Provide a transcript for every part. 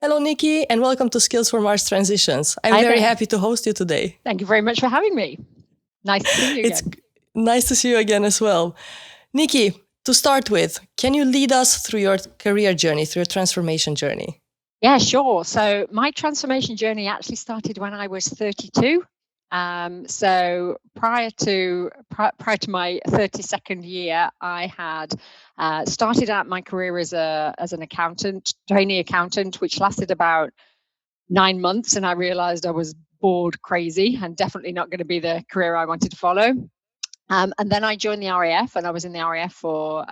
Hello, Nicki, and welcome to Skills for Mars Transitions. I'm Hi very there. happy to host you today. Thank you very much for having me. Nice to see you It's again. nice to see you again as well. Nicki, to start with, can you lead us through your career journey, through your transformation journey? Yeah, sure. So my transformation journey actually started when I was 32. So prior to my 32nd year, I had started out my career as an accountant, trainee accountant, which lasted about 9 months, and I realized I was bored crazy and definitely not going to be the career I wanted to follow. And then I joined the RAF, and I was in the RAF for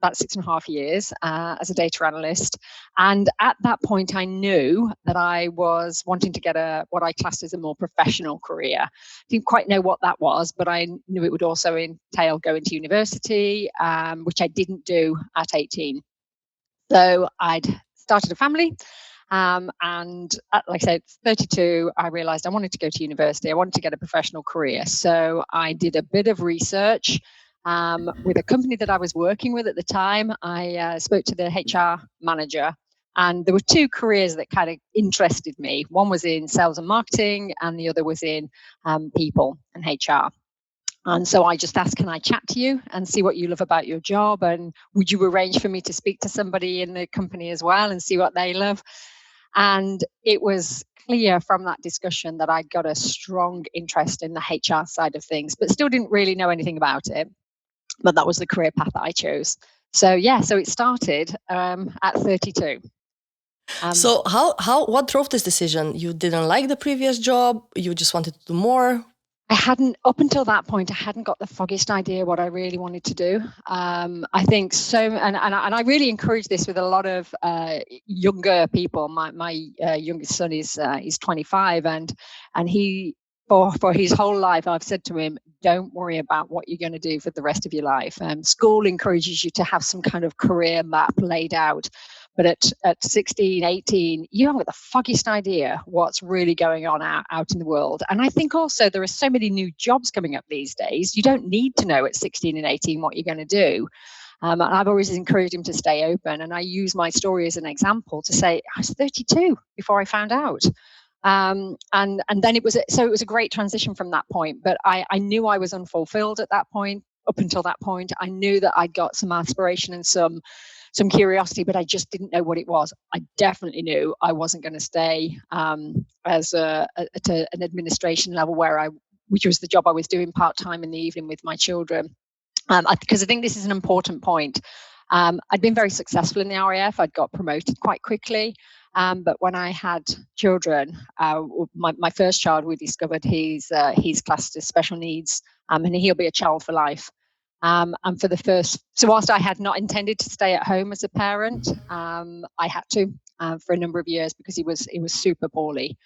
about 6.5 years as a data analyst. And at that point, I knew that I was wanting to get what I classed as a more professional career. Didn't quite know what that was, but I knew it would also entail going to university, which I didn't do at 18. So I'd started a family. And like I said, 32, I realized I wanted to go to university. I wanted to get a professional career. So I did a bit of research with a company that I was working with at the time. I spoke to the HR manager, and there were two careers that kind of interested me. One was in sales and marketing, and the other was in people and HR. And so I just asked, can I chat to you and see what you love about your job? And would you arrange for me to speak to somebody in the company as well and see what they love? And it was clear from that discussion that I got a strong interest in the HR side of things, but still didn't really know anything about it. But that was the career path that I chose. So so it started at 32. So what drove this decision? You didn't like the previous job? You just wanted to do more? Up until that point, I hadn't got the foggiest idea what I really wanted to do. I think and I really encourage this with a lot of younger people. My youngest son is 25, and he for his whole life, I've said to him, don't worry about what you're going to do for the rest of your life. School encourages you to have some kind of career map laid out. But at 16, 18, you haven't got the foggiest idea what's really going on out in the world. And I think also there are so many new jobs coming up these days. You don't need to know at 16 and 18 what you're going to do. And I've always encouraged him to stay open. And I use my story as an example to say I was 32 before I found out. And then it was a great transition from that point. But I knew I was unfulfilled at that point. Up until that point, I knew that I'd got some aspiration and some curiosity, but I just didn't know what it was. I definitely knew I wasn't going to stay at an administration level which was the job I was doing part-time in the evening with my children. Because I think this is an important point. I'd been very successful in the RAF. I'd got promoted quite quickly. But when I had children, my first child, we discovered he's classed as special needs, and he'll be a child for life. And so whilst I had not intended to stay at home as a parent, I had to for a number of years because he was super poorly.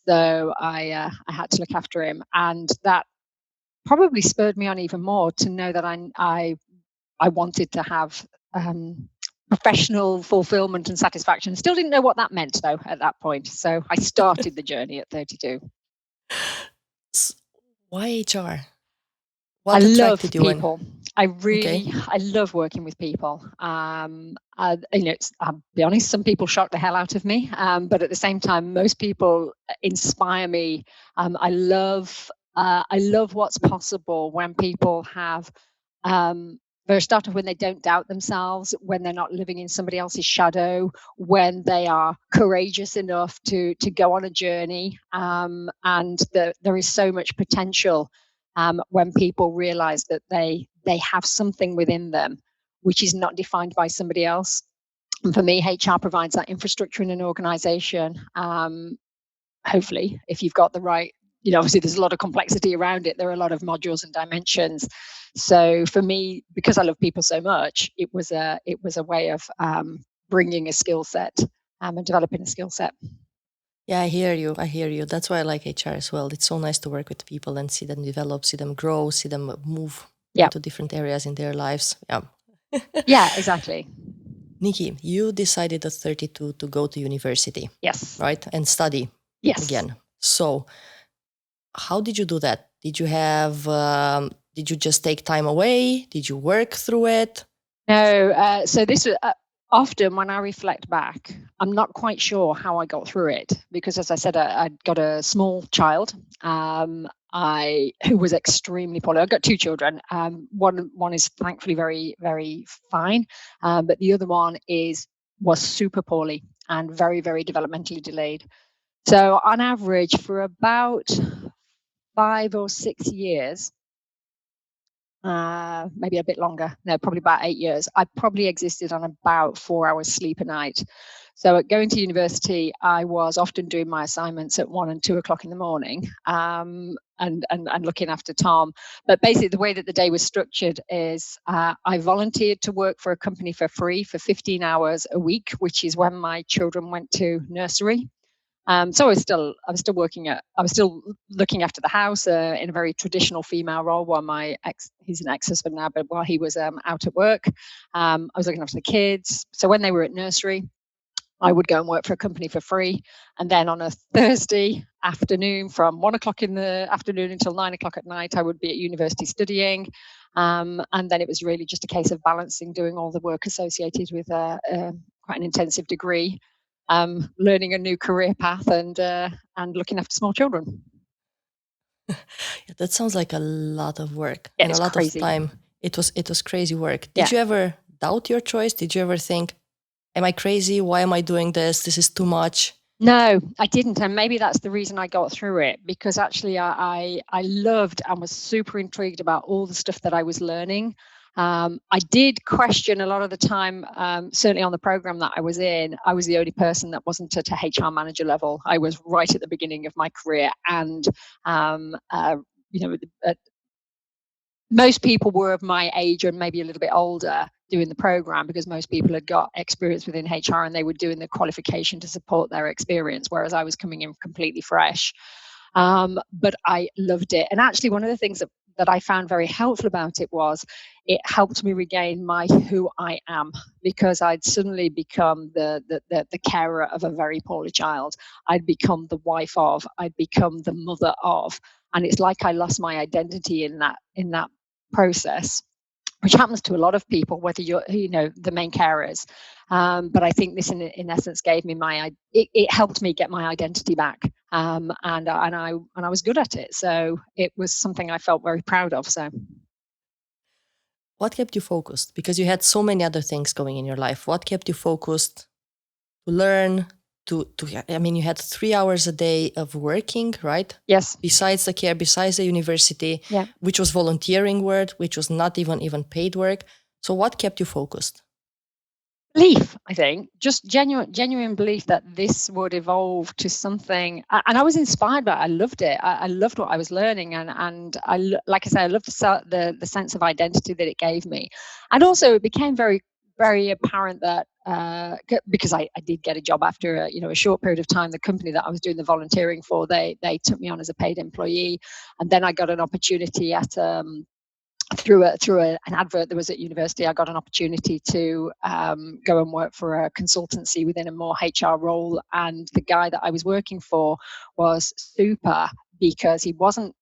So I had to look after him, and that probably spurred me on even more to know that I wanted to have professional fulfillment and satisfaction. Still didn't know what that meant though at that point. So I started the journey at 32. Why HR? I love people. I love working with people. I'll be honest, some people shock the hell out of me, but at the same time, most people inspire me. I love what's possible when people have, for a start off, when they don't doubt themselves, when they're not living in somebody else's shadow, when they are courageous enough to go on a journey, and there is so much potential. When people realize that they have something within them which is not defined by somebody else. And for me, HR provides that infrastructure in an organization. Hopefully, if you've got the right, obviously there's a lot of complexity around it. There are a lot of modules and dimensions. So for me, because I love people so much, it was a way of bringing a skill set and developing a skill set. Yeah, I hear you. That's why I like HR as well. It's so nice to work with people and see them develop, see them grow, see them move into different areas in their lives. Yeah. Yeah, exactly. Nicki, you decided at 32 to go to university. Yes. Right? And study. Yes. Again. So how did you do that? Did you just take time away? Did you work through it? No. So this was... often when I reflect back, I'm not quite sure how I got through it because, as I said, I'd got a small child who was extremely poorly. I've got two children. One is thankfully very, very fine, but the other one was super poorly and very, very developmentally delayed. So on average, for about 5 or 6 years, maybe a bit longer, no, probably about 8 years, I probably existed on about 4 hours sleep a night. So at going to university, I was often doing my assignments at 1 and 2 o'clock in the morning, and looking after Tom. But basically the way that the day was structured is I volunteered to work for a company for free for 15 hours a week, which is when my children went to nursery. So I was still looking after the house in a very traditional female role while he's an ex-husband now, but while he was out at work, I was looking after the kids. So when they were at nursery, I would go and work for a company for free. And then on a Thursday afternoon from 1 o'clock in the afternoon until 9 o'clock at night, I would be at university studying. And then it was really just a case of balancing, doing all the work associated with quite an intensive degree, learning a new career path, and looking after small children. Yeah, that sounds like a lot of work Yeah, and a lot crazy. of time. It was crazy work. Did you ever doubt your choice? Did you ever think, am I crazy? Why am I doing this? This is too much. No, I didn't. And maybe that's the reason I got through it, because actually I loved and was super intrigued about all the stuff that I was learning. I did question a lot of the time, certainly on the program that I was in, I was the only person that wasn't at a HR manager level. I was right at the beginning of my career. And, most people were of my age and maybe a little bit older doing the program, because most people had got experience within HR and they were doing the qualification to support their experience, whereas I was coming in completely fresh. But I loved it. And actually, one of the things that I found very helpful about it was it helped me regain my who I am, because I'd suddenly become the carer of a very poorly child. I'd become the wife of, I'd become the mother of, and it's like I lost my identity in that process, which happens to a lot of people, whether you're the main carers. But I think this in essence gave me it helped me get my identity back, and I was good at it, so it was something I felt very proud of. So what kept you focused? Because you had so many other things going in your life. What kept you focused to learn? I mean, you had 3 hours a day of working, right? Yes. Besides the care, besides the university, yeah. which was volunteering work, which was not even paid work. So what kept you focused? Belief, I think, just genuine belief that this would evolve to something. And I was inspired by it. I loved it. I loved what I was learning, and like I said, I loved the sense of identity that it gave me. And also it became very, very apparent that because I did get a job after a short period of time. The company that I was doing the volunteering for, they took me on as a paid employee, and then I got an opportunity at through an advert that was at university. I got an opportunity to go and work for a consultancy within a more HR role, and the guy that I was working for was super, because he wasn't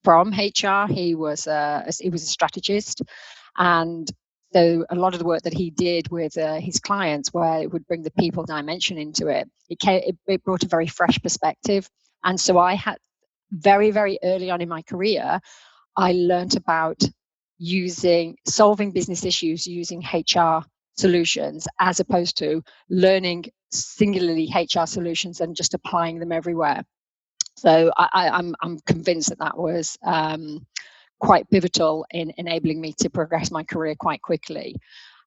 from HR. He was a strategist, and so a lot of the work that he did with his clients, where it would bring the people dimension into it, it brought a very fresh perspective. And so I had very, very early on in my career, I learned about solving business issues using HR solutions, as opposed to learning singularly HR solutions and just applying them everywhere. So I'm convinced that was quite pivotal in enabling me to progress my career quite quickly.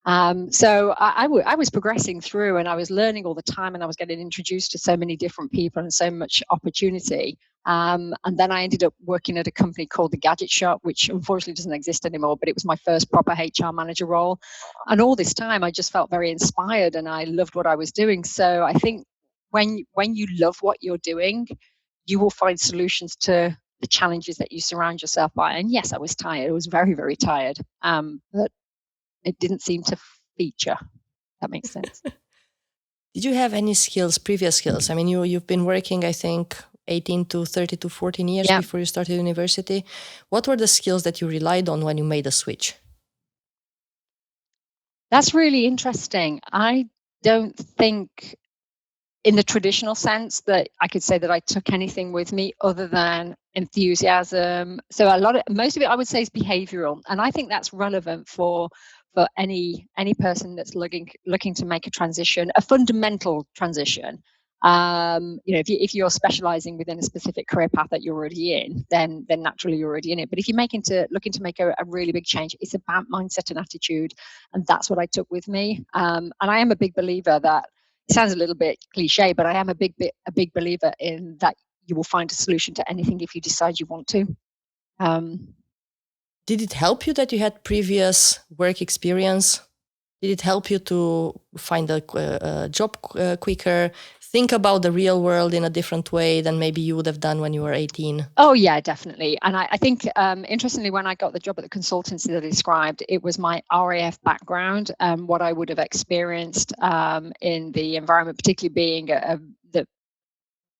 So I was progressing through, and I was learning all the time, and I was getting introduced to so many different people and so much opportunity. And then I ended up working at a company called The Gadget Shop, which unfortunately doesn't exist anymore, but it was my first proper HR manager role. And all this time, I just felt very inspired, and I loved what I was doing. So I think when you love what you're doing, you will find solutions to the challenges that you surround yourself by. And yes, I was tired. I was very, very tired. But it didn't seem to feature. That makes sense. Did you have any previous skills? I mean, you've been working, I think, 18 to 30 to 14 years before you started university. What were the skills that you relied on when you made a switch? That's really interesting. I don't think in the traditional sense that I could say that I took anything with me other than enthusiasm. So most of it I would say is behavioral, and I think that's relevant for any person that's looking to make a transition, a fundamental transition. If you're specializing within a specific career path that you're already in, then naturally you're already in it. But if you're looking to make a really big change, it's about mindset and attitude, and that's what I took with me. And I am a big believer that, it sounds a little bit cliche, but I am a big believer in that you will find a solution to anything if you decide you want to. Did it help you that you had previous work experience? Did it help you to find a job quicker, think about the real world in a different way than maybe you would have done when you were 18? Oh, yeah, definitely. And I think, interestingly, when I got the job at the consultancy that I described, it was my RAF background, what I would have experienced in the environment, particularly being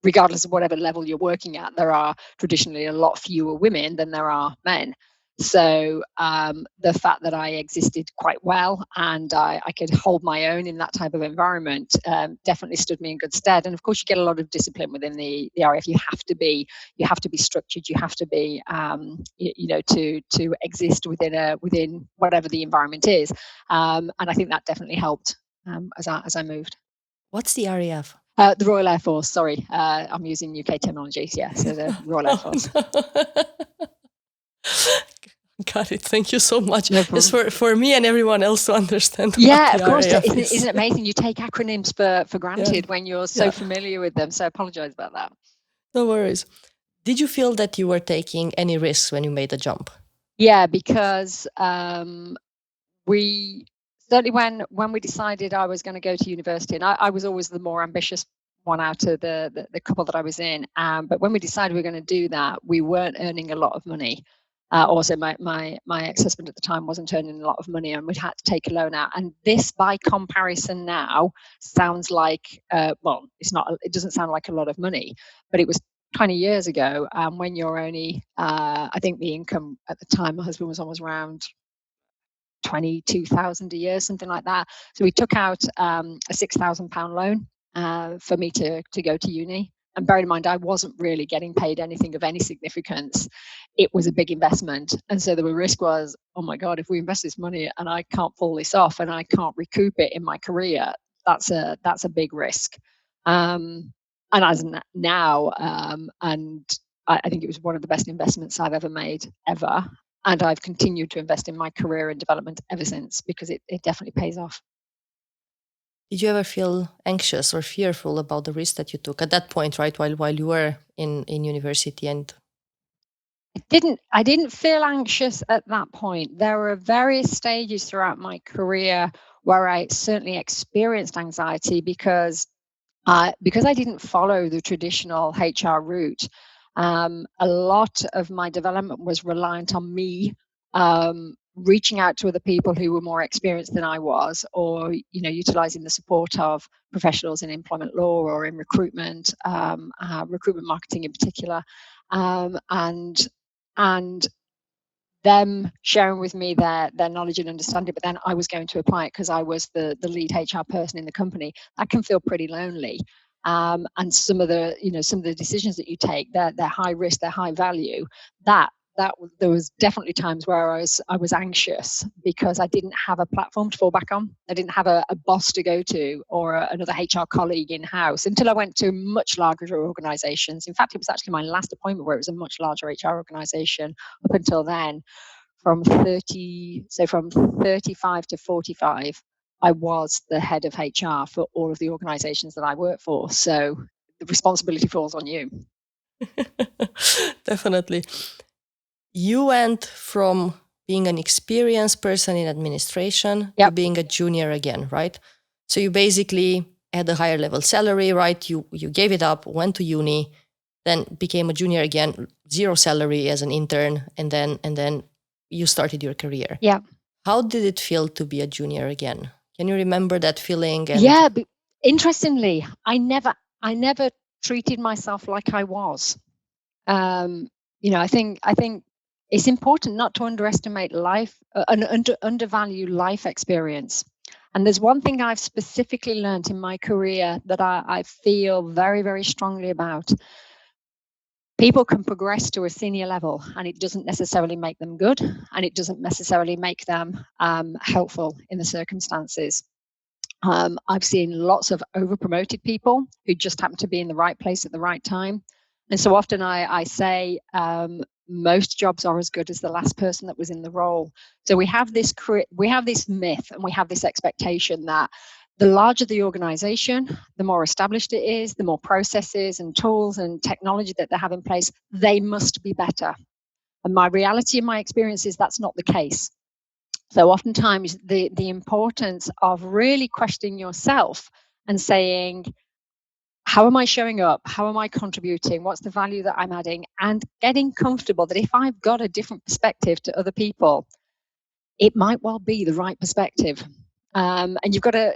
regardless of whatever level you're working at, there are traditionally a lot fewer women than there are men. So the fact that I existed quite well and I could hold my own in that type of environment definitely stood me in good stead. And of course, you get a lot of discipline within the RAF. You have to be structured. You have to be to exist within whatever the environment is. And I think that definitely helped as I moved. What's the RAF? The Royal Air Force, sorry. I'm using UK terminology. Yeah, so the Royal Air Force. No. Got it. Thank you so much. No It's problem. for me and everyone else to understand Yeah, what the of course. RAF Isn't is. it amazing? You take acronyms for granted when you're so familiar with them. So I apologize about that. No worries. Did you feel that you were taking any risks when you made the jump? Yeah, because we certainly when we decided I was going to go to university, and I was always the more ambitious one out of the couple that I was in. But when we decided we were going to do that, we weren't earning a lot of money. Also, my ex-husband at the time wasn't earning a lot of money, and we'd had to take a loan out. And this, by comparison, now sounds like it's not. It doesn't sound like a lot of money, but it was 20 years ago. When you're only, I think the income at the time, my husband was almost around 22,000 a year, something like that. So we took out a £6,000 loan for me to go to uni. And bear in mind, I wasn't really getting paid anything of any significance. It was a big investment. And so the risk was, oh my God, if we invest this money and I can't pull this off and I can't recoup it in my career, that's a big risk. And as now, and I think it was one of the best investments I've ever made, ever. And I've continued to invest in my career and development ever since, because it definitely pays off. Did you ever feel anxious or fearful about the risk that you took at that point, right? While you were in university and I didn't feel anxious at that point. There were various stages throughout my career where I certainly experienced anxiety because I didn't follow the traditional HR route. A lot of my development was reliant on me reaching out to other people who were more experienced than I was, or utilizing the support of professionals in employment law or in recruitment, recruitment marketing in particular, and them sharing with me their knowledge and understanding, but then I was going to apply it because I was the lead HR person in the company. That can feel pretty lonely. And some of the decisions that you take, they're high risk, they're high value. There was definitely times where I was anxious because I didn't have a platform to fall back on. I didn't have a boss to go to or another HR colleague in house until I went to much larger organizations. In fact, it was actually my last appointment where it was a much larger HR organization. Up until then, from 35 to 45, I was the head of HR for all of the organizations that I worked for. So the responsibility falls on you. Definitely. You went from being an experienced person in administration to being a junior again, right? So you basically had a higher level salary, right? You gave it up, went to uni, then became a junior again, zero salary as an intern, and then you started your career. Yeah. How did it feel to be a junior again? Can you remember that feeling? Yeah, but interestingly, I never treated myself like I was. I think it's important not to underestimate life and undervalue life experience. And there's one thing I've specifically learned in my career that I feel very, very strongly about. People can progress to a senior level, and it doesn't necessarily make them good, and it doesn't necessarily make them helpful in the circumstances. I've seen lots of over-promoted people who just happen to be in the right place at the right time. And so often I say most jobs are as good as the last person that was in the role. So we have this myth, and we have this expectation that the larger the organization, the more established it is, the more processes and tools and technology that they have in place, they must be better. And my reality and my experience is that's not the case. So oftentimes the importance of really questioning yourself and saying, how am I showing up? How am I contributing? What's the value that I'm adding? And getting comfortable that if I've got a different perspective to other people, it might well be the right perspective. And you've got to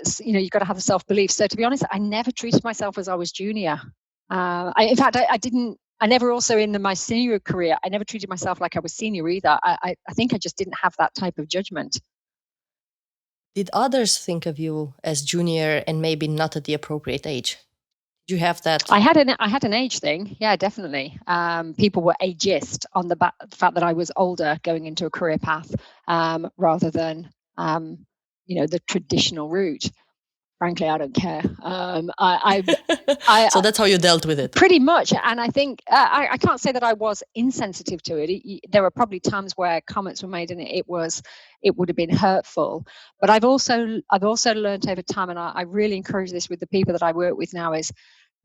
have the self-belief. So to be honest, I never treated myself as I was junior. In fact, I didn't. I never also in my senior career, I never treated myself like I was senior either. I think I just didn't have that type of judgment. Did others think of you as junior and maybe not at the appropriate age? Did you have that? I had an age thing. Yeah, definitely. People were ageist on the fact that I was older going into a career path rather than the traditional route. Frankly, I don't care. So that's how you dealt with it? Pretty much. And I think I can't say that I was insensitive to it. There were probably times where comments were made and it would have been hurtful. But I've also learned over time, and I really encourage this with the people that I work with now, is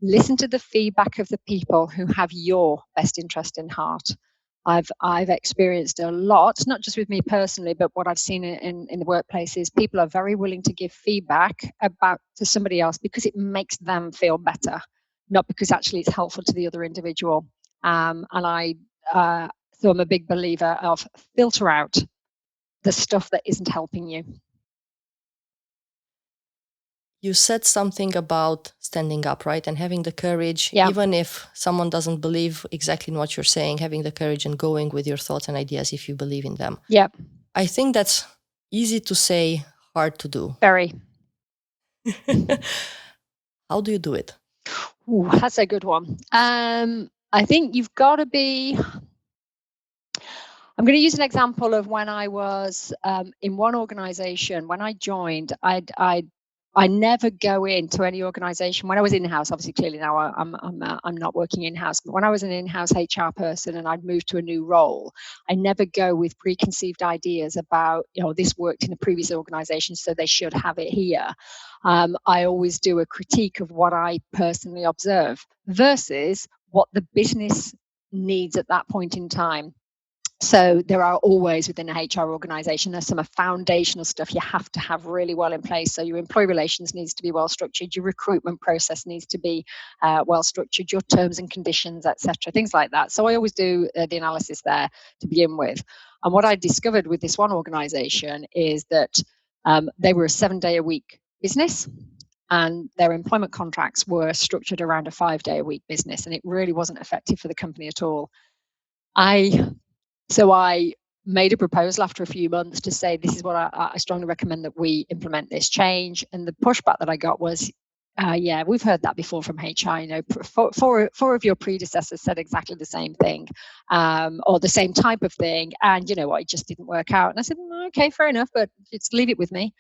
listen to the feedback of the people who have your best interest in heart. I've experienced a lot, not just with me personally, but what I've seen in the workplace is people are very willing to give feedback to somebody else because it makes them feel better, not because actually it's helpful to the other individual. So I'm a big believer of filter out the stuff that isn't helping you. You said something about standing up, right? And having the courage, Yeah. even if someone doesn't believe exactly in what you're saying, having the courage and going with your thoughts and ideas if you believe in them. Yeah. I think that's easy to say, hard to do. Very. How do you do it? Ooh, that's a good one. I think you've got to be... I'm going to use an example of when I was in one organization. When I joined, I never go into any organization. When I was in-house, obviously, clearly now I'm not working in-house. But when I was an in-house HR person and I'd moved to a new role, I never go with preconceived ideas about, this worked in a previous organization, so they should have it here. I always do a critique of what I personally observe versus what the business needs at that point in time. So there are always within a HR organization, there's some foundational stuff you have to have really well in place. So your employee relations needs to be well structured, your recruitment process needs to be well structured, your terms and conditions, etc., things like that. So I always do the analysis there to begin with. And what I discovered with this one organization is that they were a 7-day-a-week business, and their employment contracts were structured around a 5-day-a-week business, and it really wasn't effective for the company at all. So I made a proposal after a few months to say, this is what I strongly recommend that we implement this change. And the pushback that I got was, yeah, we've heard that before from HR. Four of your predecessors said exactly the same thing, or the same type of thing. And you know what, it just didn't work out. And I said, okay, fair enough, but just leave it with me.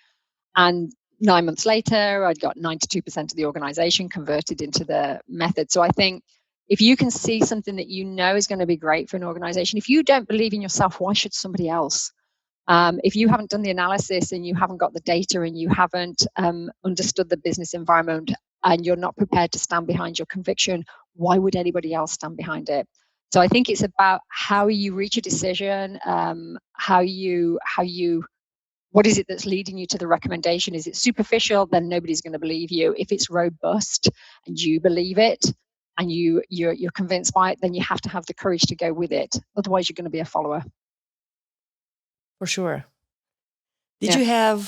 And 9 months later, I'd got 92% of the organization converted into the method. So I think if you can see something that you know is going to be great for an organization, if you don't believe in yourself, why should somebody else? If you haven't done the analysis and you haven't got the data and you haven't understood the business environment and you're not prepared to stand behind your conviction, why would anybody else stand behind it? So I think it's about how you reach a decision, what is it that's leading you to the recommendation? Is it superficial? Then nobody's going to believe you. If it's robust and you believe it and you're convinced by it, then you have to have the courage to go with it. Otherwise, you're going to be a follower. For sure. I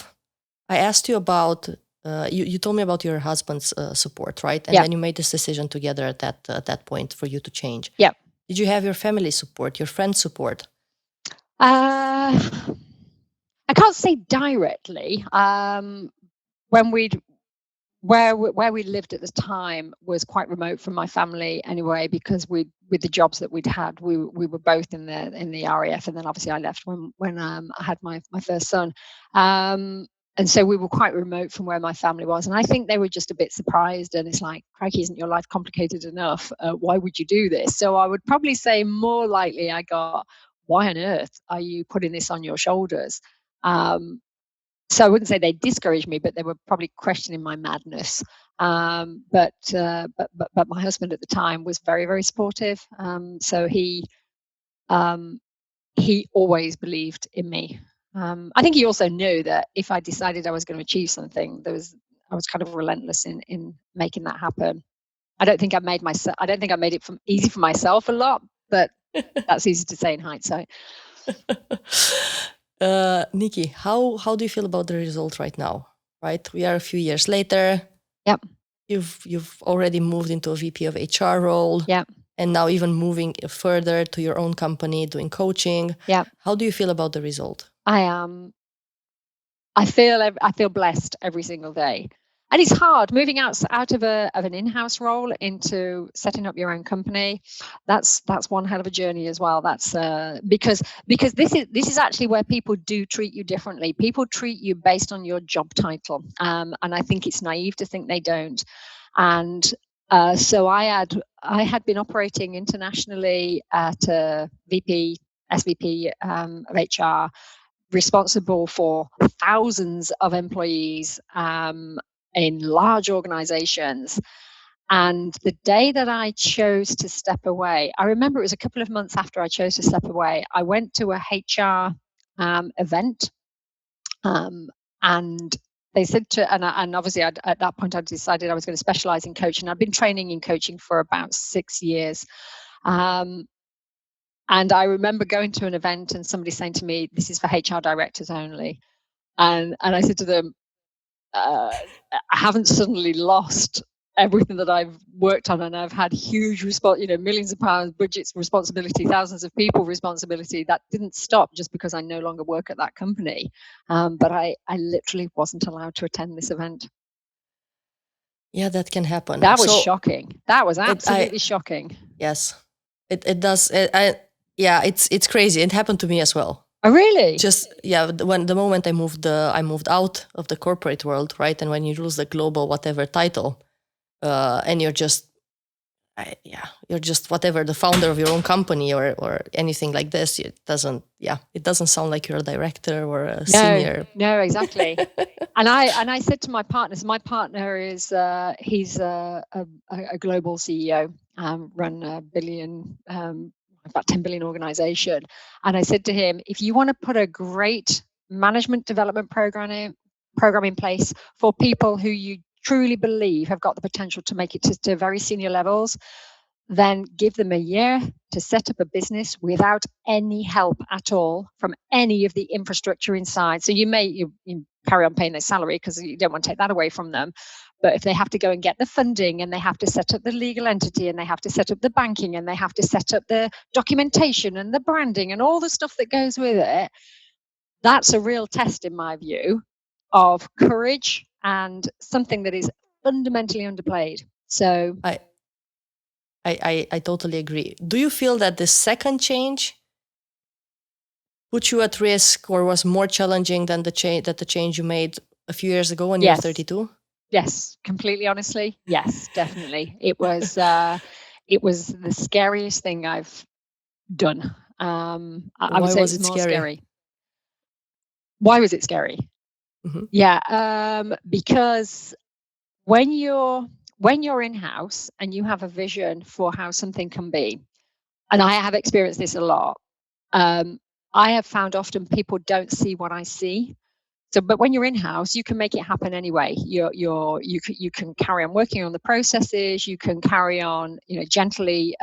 asked you about, you told me about your husband's support, right? And then you made this decision together at that point for you to change. Yeah. Did you have your family support, your friends support? I can't say directly, when we'd where we lived at the time was quite remote from my family anyway, because with the jobs that we'd had, we were both in the RAF, and then obviously I left when I had my first son, and so we were quite remote from where my family was, and I think they were just a bit surprised. And it's like, crikey, isn't your life complicated enough? Why would you do this? So I would probably say more likely I got, why on earth are you putting this on your shoulders? So I wouldn't say they discouraged me, but they were probably questioning my madness. But my husband at the time was very, very supportive. So he always believed in me. I think he also knew that if I decided I was going to achieve something, I was kind of relentless in making that happen. I don't think I made it easy for myself a lot, but that's easy to say in hindsight. Nicki, how do you feel about the result right now? Right, we are a few years later. Yep. You've already moved into a VP of HR role. Yeah. And now even moving further to your own company, doing coaching. Yeah. How do you feel about the result? I feel blessed every single day. And it's hard moving out of an in-house role into setting up your own company. That's one hell of a journey as well. That's because this is actually where people do treat you differently. People treat you based on your job title, and I think it's naive to think they don't. And so I had been operating internationally at a SVP of HR, responsible for thousands of employees in large organizations. And the day that I chose to step away, I remember it was a couple of months after I chose to step away, I went to a HR event, and they said and obviously at that point I decided I was going to specialize in coaching. I'd been training in coaching for about 6 years. And I remember going to an event and somebody saying to me, "This is for HR directors only." And I said to them, I haven't suddenly lost everything that I've worked on, and I've had huge millions of pounds budgets responsibility, thousands of people responsibility. That didn't stop just because I no longer work at that company. But I literally wasn't allowed to attend this event. Yeah, that can happen. That was shocking. That was absolutely shocking. Yes, it does. Yeah, it's crazy. It happened to me as well. Oh, really? Just when the moment I moved out of the corporate world, right? And when you lose the global whatever title, and you're just whatever, the founder of your own company or anything like this. It doesn't sound like you're a director or a senior. No, exactly. And I said to my partners, my partner is he's a global CEO, run a billion, about 10 billion organization. And I said to him, if you want to put a great management development program in place for people who you truly believe have got the potential to make it to very senior levels, then give them a year to set up a business without any help at all from any of the infrastructure inside. So you carry on paying their salary because you don't want to take that away from them. But if they have to go and get the funding, and they have to set up the legal entity, and they have to set up the banking, and they have to set up the documentation and the branding and all the stuff that goes with it, that's a real test, in my view, of courage and something that is fundamentally underplayed. So I totally agree. Do you feel that the second change put you at risk or was more challenging than the change you made a few years ago when you were 32? Yes, completely honestly. Yes, definitely. It was the scariest thing I've done. I would say it's more scary. Why was it scary? Mm-hmm. Yeah, because when you're in-house and you have a vision for how something can be, and I have experienced this a lot, I have found often people don't see what I see. So, but when you're in-house, you can make it happen anyway. You can carry on working on the processes. You can carry on, gently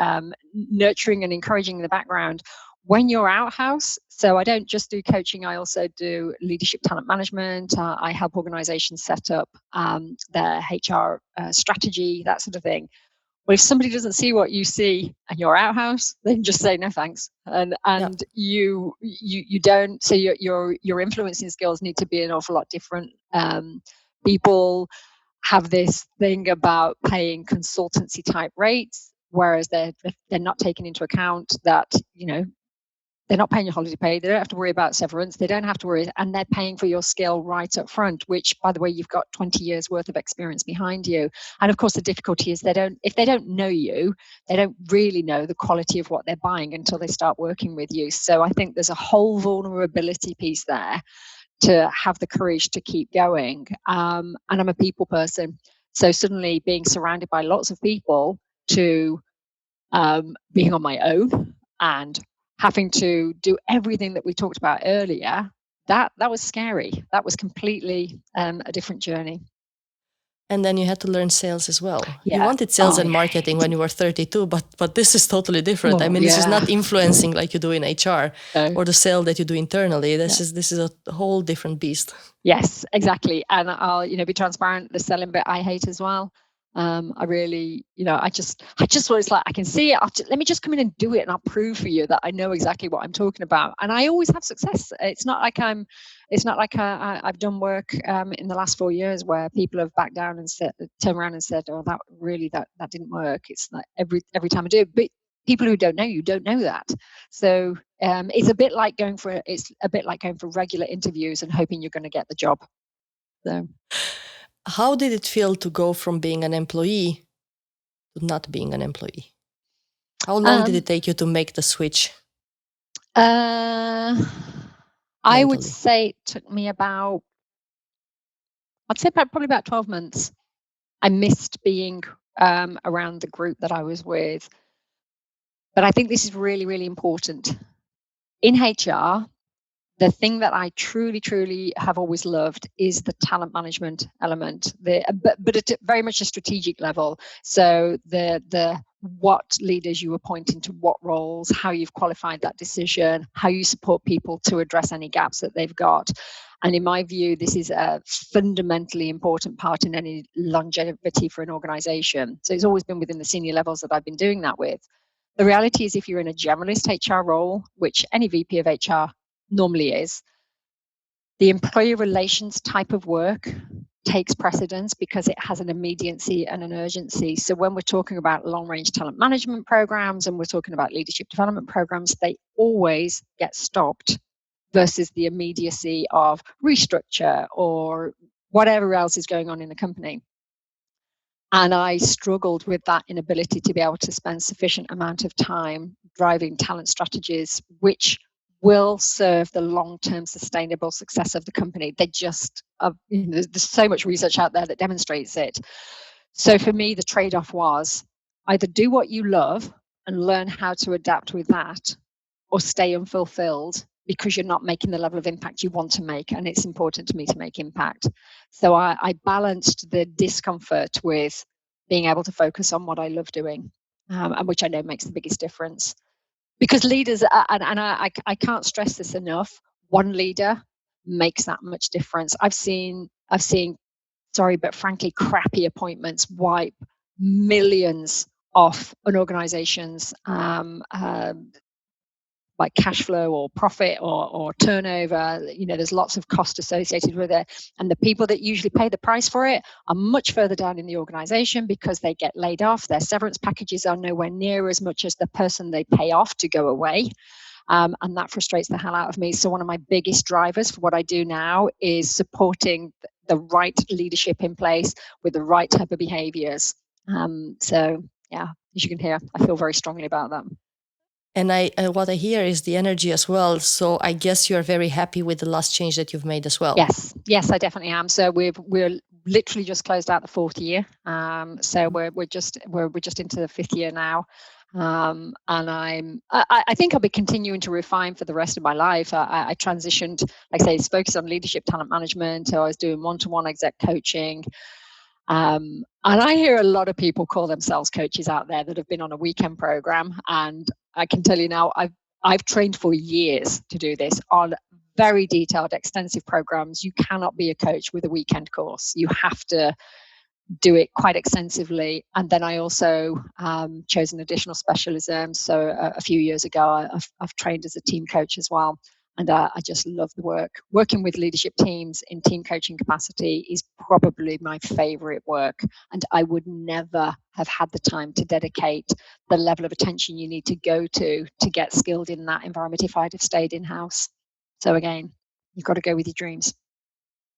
nurturing and encouraging in the background. When you're out-house, so I don't just do coaching. I also do leadership talent management. I help organizations set up their HR strategy, that sort of thing. Well, if somebody doesn't see what you see and you're outhouse, then just say no thanks, and you don't. So your influencing skills need to be an awful lot different People have this thing about paying consultancy type rates, whereas they're not taking into account that, they're not paying your holiday pay. They don't have to worry about severance. They don't have to worry, and they're paying for your skill right up front, which, by the way, you've got 20 years worth of experience behind you. And of course, the difficulty is if they don't know you, they don't really know the quality of what they're buying until they start working with you. So I think there's a whole vulnerability piece there to have the courage to keep going. And I'm a people person. So suddenly being surrounded by lots of people to being on my own and having to do everything that we talked about earlier, that was scary. That was completely a different journey. And then you had to learn sales as well. Yeah. You wanted sales and marketing when you were 32, but this is totally different. Well, this is not influencing like you do in HR or the sale that you do internally. This is a whole different beast. Yes, exactly. And I'll, be transparent. The selling bit I hate as well. I really, I just was like, I can see it. Let me just come in and do it, and I'll prove for you that I know exactly what I'm talking about. And I always have success. It's not like I've done work in the last 4 years where people have backed down and turned around and said, "Oh, that didn't work." It's like every time I do it. But people who don't know you don't know that. So it's a bit like going for regular interviews and hoping you're going to get the job. So. How did it feel to go from being an employee to not being an employee? How long did it take you to make the switch? I would say it took me probably about 12 months. I missed being around the group that I was with. But I think this is really, really important. In HR, the thing that I truly, truly have always loved is the talent management element, but at very much a strategic level. So the what leaders you appoint into what roles, how you've qualified that decision, how you support people to address any gaps that they've got. And in my view, this is a fundamentally important part in any longevity for an organization. So it's always been within the senior levels that I've been doing that with. The reality is, if you're in a generalist HR role, which any VP of HR normally is, the employee relations type of work takes precedence because it has an immediacy and an urgency. So when we're talking about long-range talent management programs and we're talking about leadership development programs, they always get stopped versus the immediacy of restructure or whatever else is going on in the company. And I struggled with that inability to be able to spend sufficient amount of time driving talent strategies, which will serve the long-term sustainable success of the company. They just, there's so much research out there that demonstrates it. So for me, the trade-off was either do what you love and learn how to adapt with that, or stay unfulfilled because you're not making the level of impact you want to make. And it's important to me to make impact. So I balanced the discomfort with being able to focus on what I love doing, and which I know makes the biggest difference. Because leaders, and I can't stress this enough, one leader makes that much difference. I've seen, sorry, but frankly, crappy appointments wipe millions off an organization's like cash flow or profit or turnover. There's lots of cost associated with it. And the people that usually pay the price for it are much further down in the organization because they get laid off. Their severance packages are nowhere near as much as the person they pay off to go away. And that frustrates the hell out of me. So one of my biggest drivers for what I do now is supporting the right leadership in place with the right type of behaviors. So yeah, as you can hear, I feel very strongly about that. And what I hear is the energy as well. So I guess you are very happy with the last change that you've made as well. Yes, I definitely am. So we're literally just closed out the 4th year. So we're just into the 5th year now. And I think I'll be continuing to refine for the rest of my life. I transitioned, like I say, focused on leadership talent management. So I was doing one-to-one exec coaching. And I hear a lot of people call themselves coaches out there that have been on a weekend program. And I can tell you now, I've trained for years to do this on very detailed, extensive programs. You cannot be a coach with a weekend course. You have to do it quite extensively. And then I also chose an additional specialism. So a few years ago, I've trained as a team coach as well. And I just love the work. Working with leadership teams in team coaching capacity is probably my favorite work. And I would never have had the time to dedicate the level of attention you need to go to get skilled in that environment if I'd have stayed in-house. So again, you've got to go with your dreams.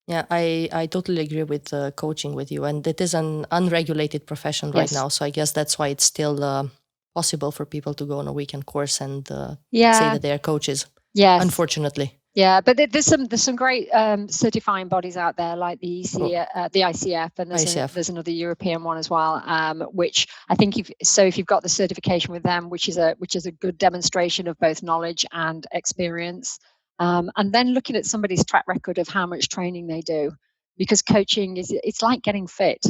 Yeah, I totally agree with coaching with you. And it is an unregulated profession right Yes. now. So I guess that's why it's still possible for people to go on a weekend course and say Yeah. that they are coaches, Yes. unfortunately. Yeah, but there's some great certifying bodies out there like the the ICF, and ICF. there's another European one as well, which I think if you've got the certification with them, which is a good demonstration of both knowledge and experience, and then looking at somebody's track record of how much training they do, because coaching it's like getting fit.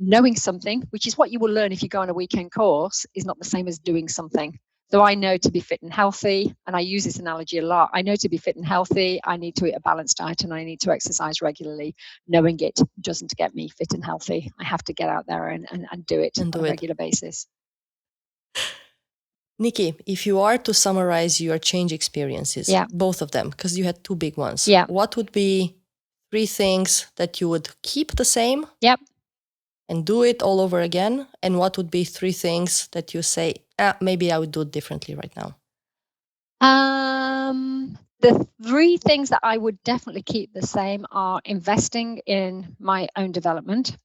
Knowing something, which is what you will learn if you go on a weekend course, is not the same as doing something. So I know to be fit and healthy, and I use this analogy a lot, I know to be fit and healthy, I need to eat a balanced diet and I need to exercise regularly. Knowing it doesn't get me fit and healthy. I have to get out there and do it And on a regular basis. Nicki, if you are to summarize your change experiences, both of them, because you had two big ones, what would be 3 things that you would keep the same? Yep. And do it all over again? And what would be 3 things that you say, maybe I would do it differently right now? The 3 things that I would definitely keep the same are investing in my own development.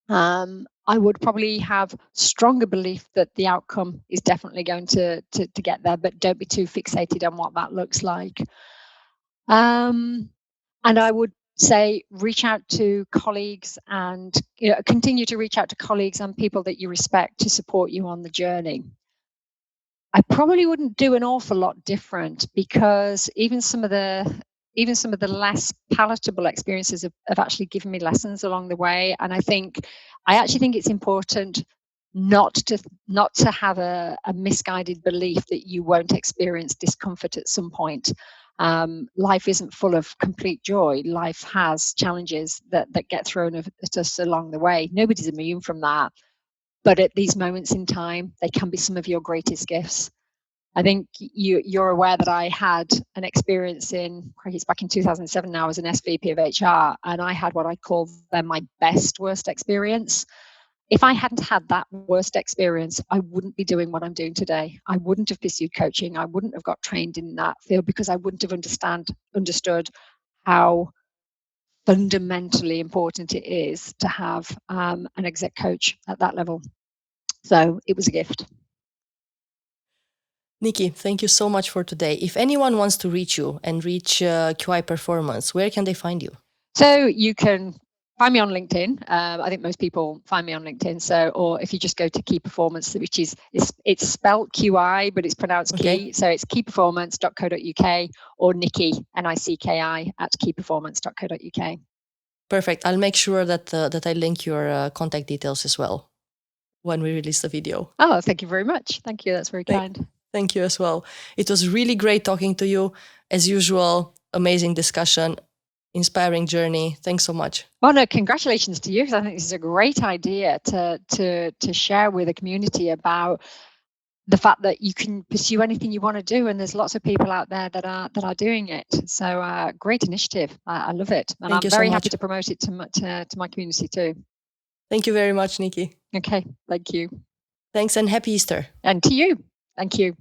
I would probably have stronger belief that the outcome is definitely going to get there, but don't be too fixated on what that looks like. And I would say reach out to colleagues and continue to reach out to colleagues and people that you respect to support you on the journey. I probably wouldn't do an awful lot different, because even some of the less palatable experiences have actually given me lessons along the way. And I actually think it's important not to have a misguided belief that you won't experience discomfort at some point. Life isn't full of complete joy. Life has challenges that get thrown at us along the way. Nobody's immune from that. But at these moments in time, they can be some of your greatest gifts. I think you're aware that I had an experience it's back in 2007 now as an SVP of HR, and I had what I call then my worst experience. If I hadn't had that worst experience, I wouldn't be doing what I'm doing today. I wouldn't have pursued coaching. I wouldn't have got trained in that field, because I wouldn't have understood how fundamentally important it is to have an exec coach at that level. So it was a gift. Nicki, thank you so much for today. If anyone wants to reach you and reach QI Performance, where can they find you? So you can find me on LinkedIn. I think most people find me on LinkedIn. So, or if you just go to Key Performance, which it's spelled QI, but it's pronounced Key. So it's keyperformance.co.uk, or Nicki, Nicki, at keyperformance.co.uk. Perfect. I'll make sure that I link your contact details as well when we release the video. Oh, thank you very much. Thank you. That's very kind. Thank you as well. It was really great talking to you. As usual, amazing discussion, inspiring journey. Thanks so much. Well, no, congratulations to you, because I think this is a great idea to share with the community about the fact that you can pursue anything you want to do, and there's lots of people out there that are doing it. So great initiative. I love it, and I'm very happy to promote it to my community too. Thank you very much, Nicki. Okay, thank you. Thanks, and happy Easter. And to you. Thank you.